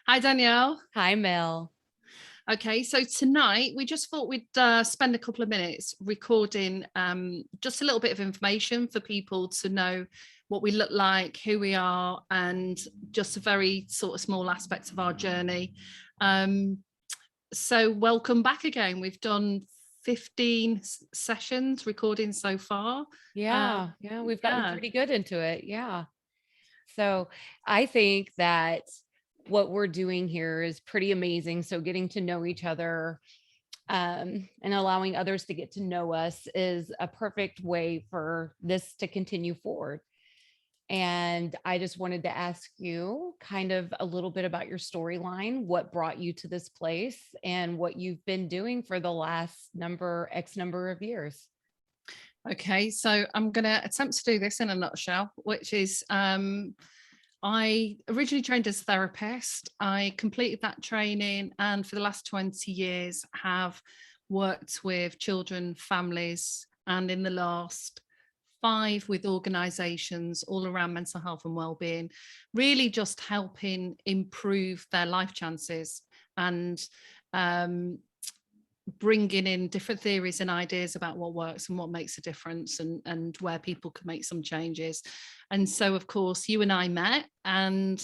Hi, Danielle. Hi, Mel. Okay, so tonight we just thought we'd spend a couple of minutes recording just a little bit of information for people to know what we look like, who we are, and just a very sort of small aspect of our journey. Um, so, welcome back again. We've done 15 sessions recording so far. Yeah, we've gotten Yeah. pretty good into it. Yeah. So I think that what we're doing here is pretty amazing. So getting to know each other and allowing others to get to know us is a perfect way for this to continue forward. And I just wanted to ask you kind of a little bit about your storyline, what brought you to this place, and what you've been doing for the last X number of years. Okay, so I'm going to attempt to do this in a nutshell, which is I originally trained as a therapist. I completed that training and for the last 20 years have worked with children, families, and in the last five with organizations all around mental health and well-being, really just helping improve their life chances and um, bringing in different theories and ideas about what works and what makes a difference and where people can make some changes. And so, of course, you and I met and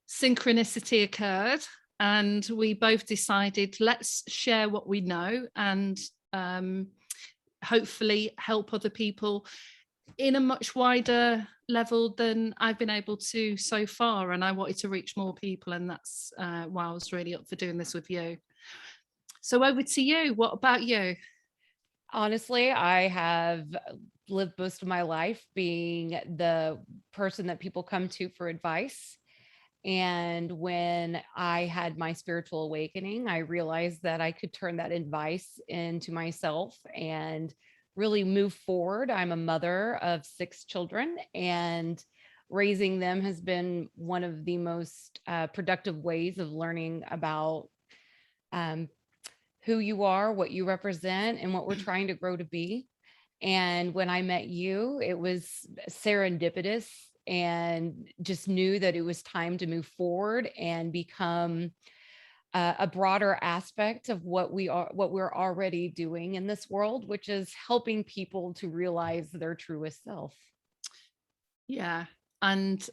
synchronicity occurred. And we both decided, let's share what we know and hopefully help other people in a much wider level than I've been able to so far. And I wanted to reach more people. And that's why I was really up for doing this with you. So over to you. What about you? Honestly, I have lived most of my life being the person that people come to for advice. And when I had my spiritual awakening, I realized that I could turn that advice into myself and really move forward. I'm a mother of six children, and raising them has been one of the most productive ways of learning about um, who you are, what you represent, and what we're trying to grow to be. And when I met you, it was serendipitous and just knew that it was time to move forward and become a broader aspect of what we're already doing in this world, which is helping people to realize their truest self. Yeah. And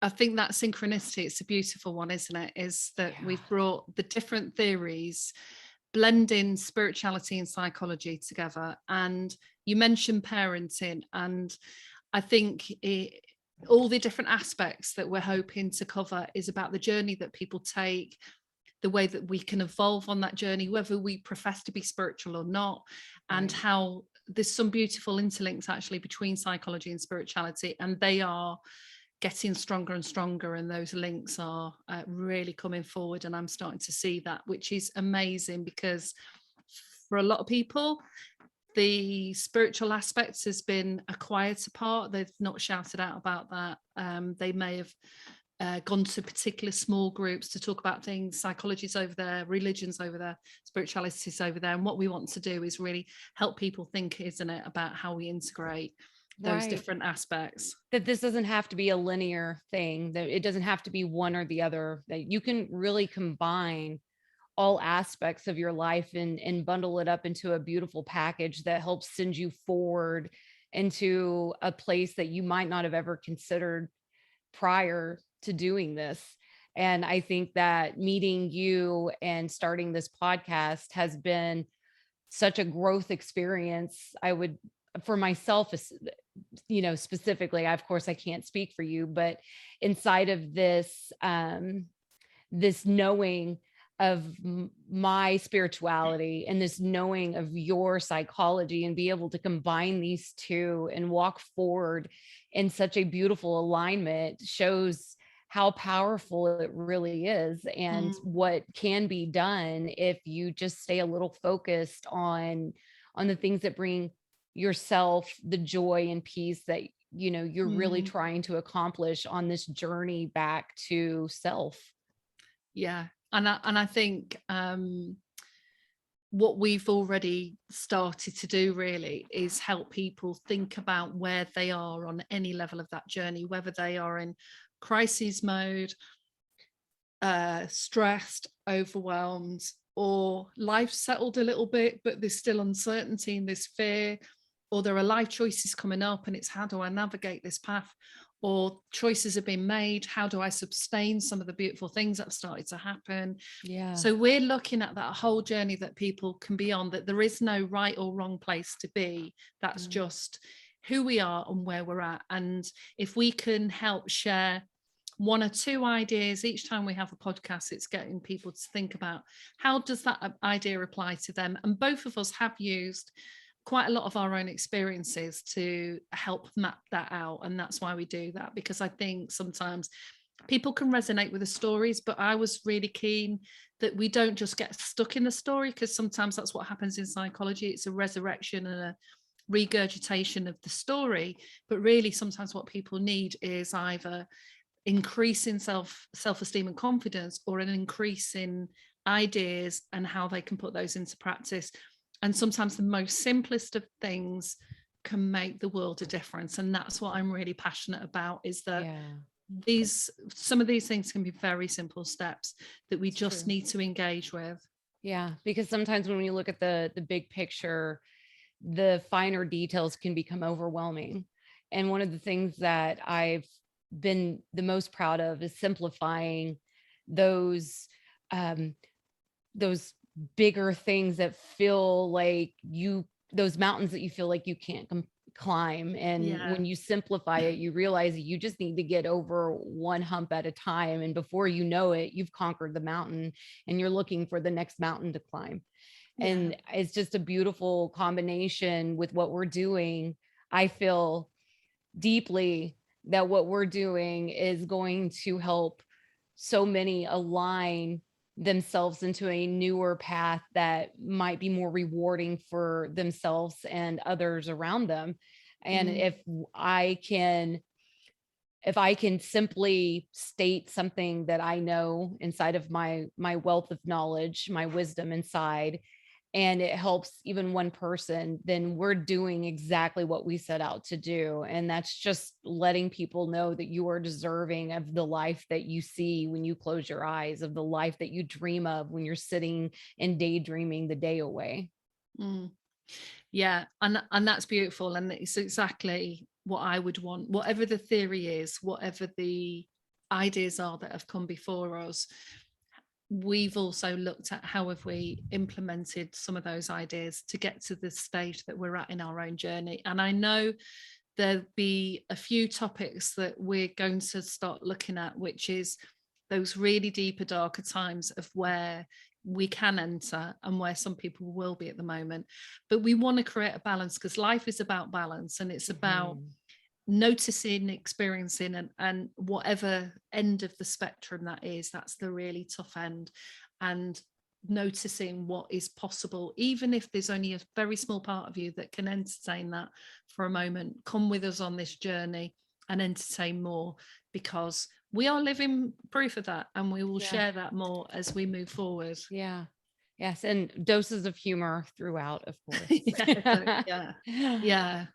I think that synchronicity, it's a beautiful one, isn't it? Is that Yeah. we've brought the different theories, blending spirituality and psychology together. And you mentioned parenting, and I think all the different aspects that we're hoping to cover is about the journey that people take, the way that we can evolve on that journey, whether we profess to be spiritual or not, and Right. how there's some beautiful interlinks actually between psychology and spirituality, and they are getting stronger and stronger, and those links are really coming forward, and I'm starting to see that, which is amazing because for a lot of people the spiritual aspects has been a quieter part. They've not shouted out about that. They may have gone to particular small groups to talk about things. Psychology's over there, religion's over there, spirituality's over there. And what we want to do is really help people think, isn't it, about how we integrate those Right. different aspects. That this doesn't have to be a linear thing, that it doesn't have to be one or the other, that you can really combine all aspects of your life and bundle it up into a beautiful package that helps send you forward into a place that you might not have ever considered prior to doing this. And I think that meeting you and starting this podcast has been such a growth experience. I would, for myself, specifically, of course I can't speak for you, but inside of this knowing of my spirituality and this knowing of your psychology, and be able to combine these two and walk forward in such a beautiful alignment shows how powerful it really is, and Mm, what can be done if you just stay a little focused on the things that bring yourself the joy and peace that you're really mm. trying to accomplish on this journey back to self. Yeah, and I think what we've already started to do really is help people think about where they are on any level of that journey, whether they are in crisis mode, stressed, overwhelmed, or life settled a little bit, but there's still uncertainty and there's fear, or there are life choices coming up and it's how do I navigate this path, or choices have been made, how do I sustain some of the beautiful things that have started to happen. Yeah. So we're looking at that whole journey that people can be on, that there is no right or wrong place to be. That's Mm. just who we are and where we're at. And if we can help share one or two ideas each time we have a podcast, it's getting people to think about how does that idea apply to them. And both of us have used quite a lot of our own experiences to help map that out, and that's why we do that, because I think sometimes people can resonate with the stories, but I was really keen that we don't just get stuck in the story, because sometimes that's what happens in psychology. It's a resurrection and a regurgitation of the story, but really sometimes what people need is either increase in self-esteem and confidence, or an increase in ideas and how they can put those into practice. And sometimes the most simplest of things can make the world a difference, and that's what I'm really passionate about, is that Yeah. some of these things can be very simple steps that we It's just true. need to engage with. Yeah, because sometimes when you look at the big picture, the finer details can become overwhelming. And one of the things that I've been the most proud of is simplifying those um those bigger things that feel like you those mountains that you feel like you can't climb. And Yeah, when you simplify it, you realize that you just need to get over one hump at a time, and before you know it, you've conquered the mountain and you're looking for the next mountain to climb. yeah, And it's just a beautiful combination with what we're doing. I feel deeply that what we're doing is going to help so many align themselves into a newer path that might be more rewarding for themselves and others around them. And mm, if I can simply state something that I know inside of my wealth of knowledge, my wisdom inside, and it helps even one person, then we're doing exactly what we set out to do. And that's just letting people know that you are deserving of the life that you see when you close your eyes, of the life that you dream of when you're sitting and daydreaming the day away. mm. Yeah, and that's beautiful, and it's exactly what I would want. Whatever the theory is, whatever the ideas are that have come before us, we've also looked at how have we implemented some of those ideas to get to the stage that we're at in our own journey. And I know there'll be a few topics that we're going to start looking at, which is those really deeper, darker times of where we can enter and where some people will be at the moment. But we want to create a balance, because life is about balance, and it's about Mhm. noticing, experiencing, and whatever end of the spectrum that is, that's the really tough end. And noticing what is possible, even if there's only a very small part of you that can entertain that for a moment. Come with us on this journey and entertain more, because we are living proof of that, and we will Yeah. share that more as we move forward. Yeah. Yes. And doses of humor throughout, of course. Yeah, yeah.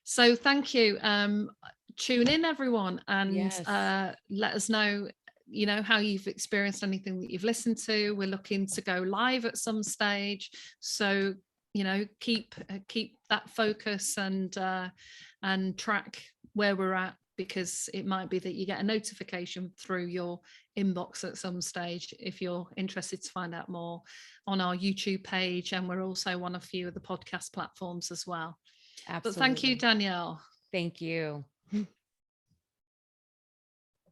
So thank you. Tune in, everyone, and Yes. let us know, how you've experienced anything that you've listened to. We're looking to go live at some stage, so keep that focus and track where we're at, because it might be that you get a notification through your inbox at some stage if you're interested to find out more on our YouTube page, and we're also on a few of the podcast platforms as well. But thank you, Absolutely. Danielle. Thank you.